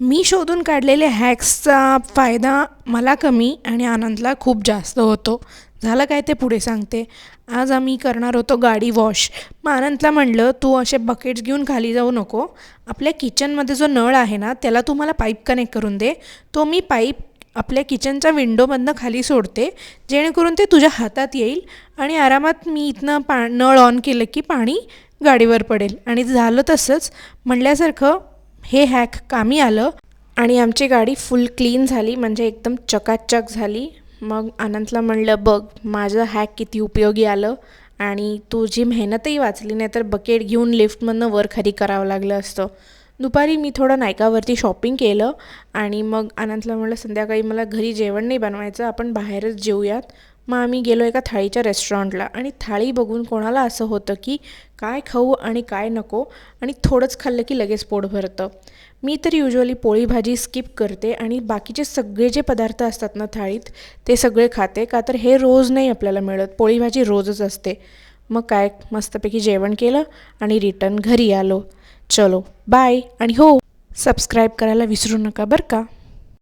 मी शोधून काढलेल्या हॅक्सचा फायदा मला कमी आणि आनंदला खूप जास्त होतो. झालं काय ते पुढे सांगते. आज आम्ही करणार होतो गाडी वॉश. मग आनंदला म्हणलं, "तू असे बकेट्स घेऊन खाली जाऊ नको. आपल्या किचनमध्ये जो नळ आहे ना, त्याला तू मला पाईप कनेक्ट करून दे. तो मी पाईप आपल्या किचनच्या विंडोमधनं खाली सोडते, जेणेकरून ते तुझ्या हातात येईल आणि आरामात मी इथनं नळ ऑन केलं की पाणी गाडीवर पडेल." आणि झालं तसंच म्हणल्यासारखं. हे हॅक कामी आलं आणि आमची गाडी फुल क्लीन झाली, म्हणजे एकदम चकाचक झाली. मग आनंदला म्हणलं, "बघ माझं हॅक किती उपयोगी आलं आणि तुझी मेहनतही वाचली, नाही तर बकेट घेऊन लिफ्टमधनं वर खाली करावं लागलं असतं." दुपारी मी थोडं नायकावरती शॉपिंग केलं आणि मग आनंदला म्हणलं, "संध्याकाळी मला घरी जेवण नाही बनवायचं, आपण बाहेरच जेऊयात." मग आम्ही गेलो एका थाळीच्या रेस्टॉरंटला आणि थाळी बघून कोणाला असं होतं की काय खाऊ आणि काय नको, आणि थोडंच खाल्लं की लगेच पोट भरतं. मी तर युजली पोळी भाजी स्किप करते आणि बाकीचे सगळे जे पदार्थ असतात ना थाळीत, ते सगळे खाते, का तर हे रोज नाही आपल्याला मिळत. पोळी भाजी रोजच असते. मग काय मस्तपैकी जेवण केलं आणि रिटर्न घरी आलो. चलो बाय. आणि हो, सबस्क्राईब करायला विसरू नका बरं का.